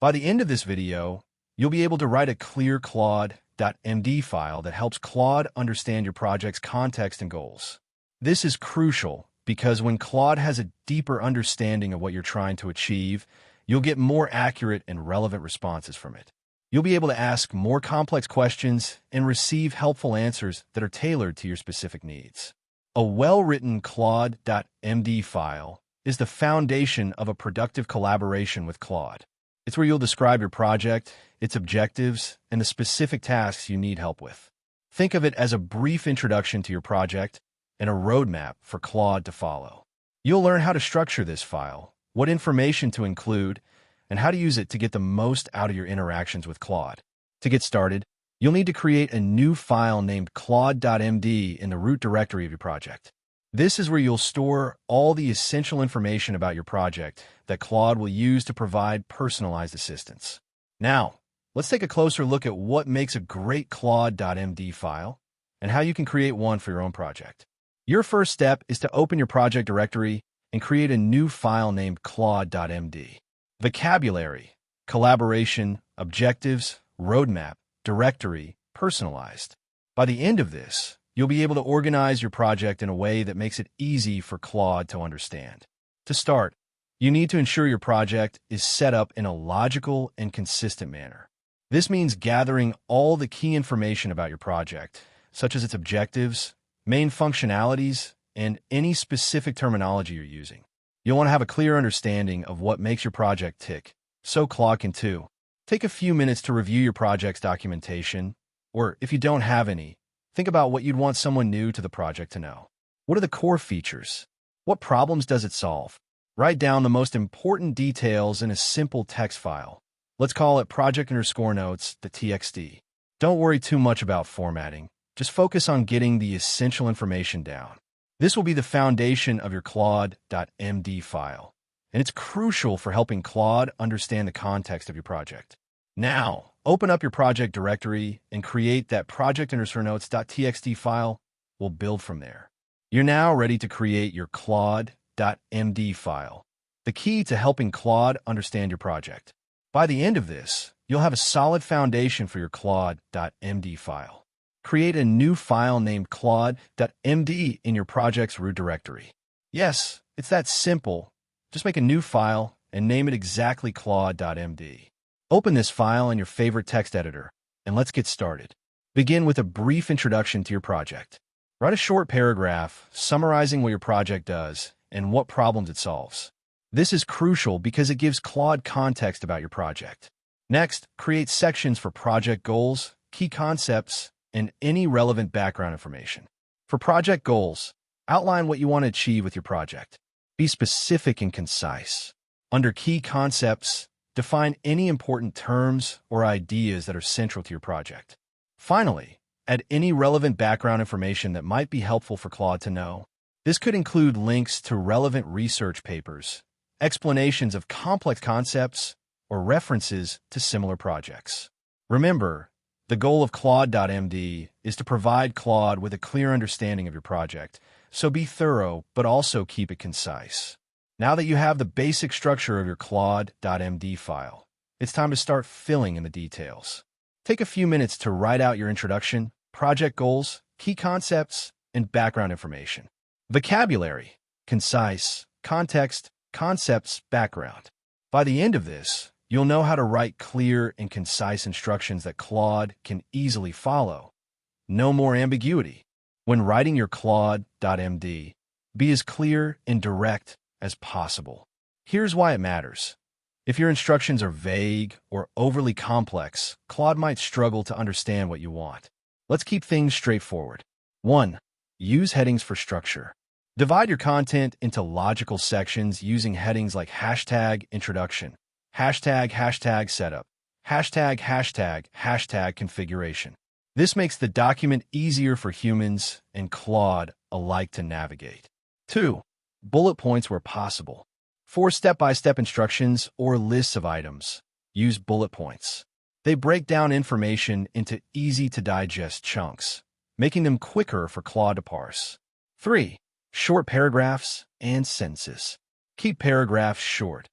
By the end of this video, you'll be able to write a clear CLAUDE.md file that helps Claude understand your project's context and goals. This is crucial because when Claude has a deeper understanding of what you're trying to achieve, you'll get more accurate and relevant responses from it. You'll be able to ask more complex questions and receive helpful answers that are tailored to your specific needs. A well-written CLAUDE.md file is the foundation of a productive collaboration with Claude. It's where you'll describe your project, its objectives, and the specific tasks you need help with. Think of it as a brief introduction to your project and a roadmap for Claude to follow. You'll learn how to structure this file, what information to include, and how to use it to get the most out of your interactions with Claude. To get started, you'll need to create a new file named CLAUDE.md in the root directory of your project. This is where you'll store all the essential information about your project that Claude will use to provide personalized assistance. Now, let's take a closer look at what makes a great CLAUDE.md file and how you can create one for your own project. Your first step is to open your project directory and create a new file named CLAUDE.md. Vocabulary, collaboration, objectives, roadmap, directory, personalized. By the end of this, you'll be able to organize your project in a way that makes it easy for Claude to understand. To start, you need to ensure your project is set up in a logical and consistent manner. This means gathering all the key information about your project, such as its objectives, main functionalities, and any specific terminology you're using. You'll want to have a clear understanding of what makes your project tick, so Claude can too. Take a few minutes to review your project's documentation, or if you don't have any, think about what you'd want someone new to the project to know. What are the core features? What problems does it solve? Write down the most important details in a simple text file. Let's call it project_notes.txt. Don't worry too much about formatting. Just focus on getting the essential information down. This will be the foundation of your CLAUDE.md file, and it's crucial for helping Claude understand the context of your project. Now, open up your project directory and create that project_notes.txt file. We'll build from there. You're now ready to create your CLAUDE.md file, the key to helping Claude understand your project. By the end of this, you'll have a solid foundation for your CLAUDE.md file. Create a new file named CLAUDE.md in your project's root directory. Yes, it's that simple. Just make a new file and name it exactly CLAUDE.md. Open this file in your favorite text editor, and let's get started. Begin with a brief introduction to your project. Write a short paragraph summarizing what your project does and what problems it solves. This is crucial because it gives Claude context about your project. Next, create sections for project goals, key concepts, and any relevant background information. For project goals, outline what you want to achieve with your project. Be specific and concise. Under key concepts, define any important terms or ideas that are central to your project. Finally, add any relevant background information that might be helpful for Claude to know. This could include links to relevant research papers, explanations of complex concepts, or references to similar projects. Remember, the goal of CLAUDE.md is to provide Claude with a clear understanding of your project, so be thorough but also keep it concise. Now that you have the basic structure of your CLAUDE.md file, it's time to start filling in the details. Take a few minutes to write out your introduction, project goals, key concepts, and background information. Vocabulary, concise, context, concepts, background. By the end of this, you'll know how to write clear and concise instructions that Claude can easily follow. No more ambiguity. When writing your CLAUDE.md, be as clear and direct as possible. Here's why it matters. If your instructions are vague or overly complex, Claude might struggle to understand what you want. Let's keep things straightforward. 1. Use headings for structure. Divide your content into logical sections using headings like #introduction, #setup, ###, configuration. This makes the document easier for humans and Claude alike to navigate. 2. Bullet points where possible. For step-by-step instructions or lists of items, use bullet points. They break down information into easy-to-digest chunks, making them quicker for Claude to parse. 3. Short paragraphs and sentences. Keep paragraphs short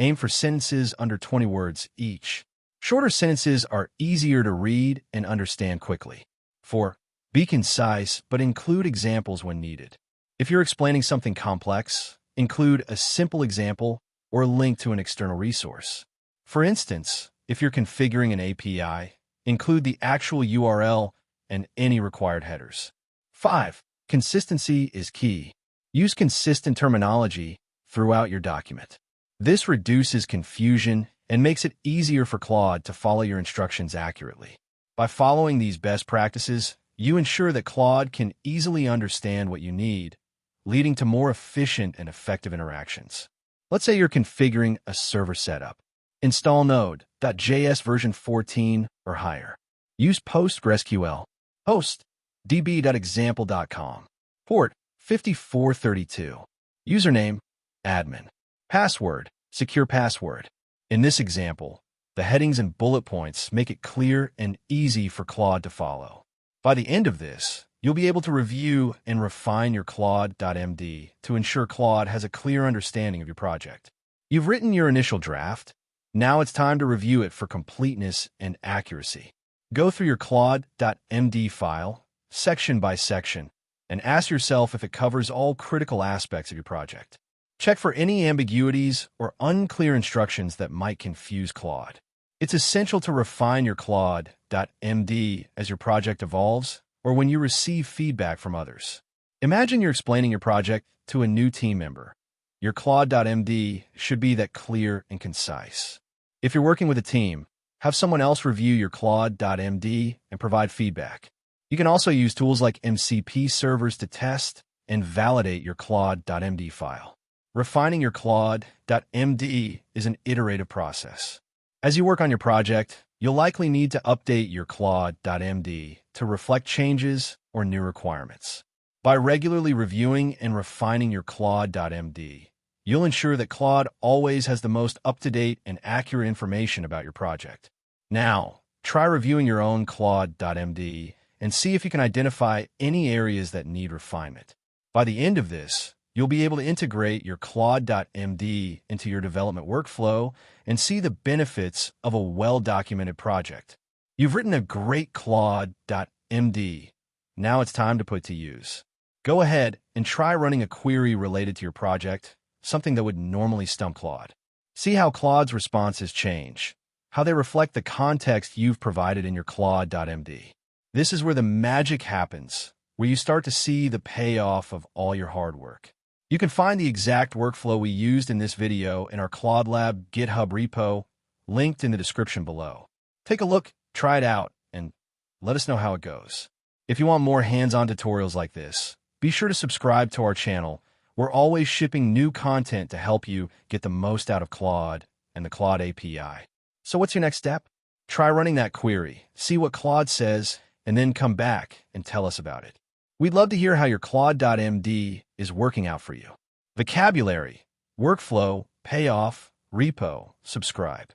Aim for sentences under 20 words each. Shorter sentences are easier to read and understand quickly. 4. Be concise, but include examples when needed. If you're explaining something complex, include a simple example or a link to an external resource. For instance, if you're configuring an API, include the actual URL and any required headers. 5. Consistency is key. Use consistent terminology throughout your document. This reduces confusion and makes it easier for Claude to follow your instructions accurately. By following these best practices, you ensure that Claude can easily understand what you need, leading to more efficient and effective interactions. Let's say you're configuring a server setup. Install Node.js version 14 or higher. Use PostgreSQL. Host db.example.com. Port 5432. Username admin. Password secure password. In this example, the headings and bullet points make it clear and easy for Claude to follow. By the end of this, you'll be able to review and refine your CLAUDE.md to ensure Claude has a clear understanding of your project. You've written your initial draft. Now it's time to review it for completeness and accuracy. Go through your CLaudeLab.md file, section by section, and ask yourself if it covers all critical aspects of your project. Check for any ambiguities or unclear instructions that might confuse Claude. It's essential to refine your CLaudeLab.md as your project evolves or when you receive feedback from others. Imagine you're explaining your project to a new team member. Your CLaudeLab.md should be that clear and concise. If you're working with a team, have someone else review your CLaudeLab.md and provide feedback. You can also use tools like MCP servers to test and validate your CLaudeLab.md file. Refining your CLaudeLab.md is an iterative process. As you work on your project, you'll likely need to update your CLaudeLab.md to reflect changes or new requirements. By regularly reviewing and refining your CLaudeLab.md, you'll ensure that Claude always has the most up-to-date and accurate information about your project. Now, try reviewing your own CLaudeLab.md and see if you can identify any areas that need refinement. By the end of this, you'll be able to integrate your CLaudeLab.md into your development workflow and see the benefits of a well-documented project. You've written a great CLaudeLab.md. Now it's time to put to use. Go ahead and try running a query related to your project, something that would normally stump Claude. See how Claude's responses change, how they reflect the context you've provided in your CLaude.md. This is where the magic happens, where you start to see the payoff of all your hard work. You can find the exact workflow we used in this video in our ClaudeLab GitHub repo, linked in the description below. Take a look, try it out, and let us know how it goes. If you want more hands-on tutorials like this, be sure to subscribe to our channel. We're always shipping new content to help you get the most out of Claude and the Claude API. So what's your next step? Try running that query, see what Claude says, and then come back and tell us about it. We'd love to hear how your CLaude.md is working out for you. Vocabulary, workflow, payoff, repo, subscribe.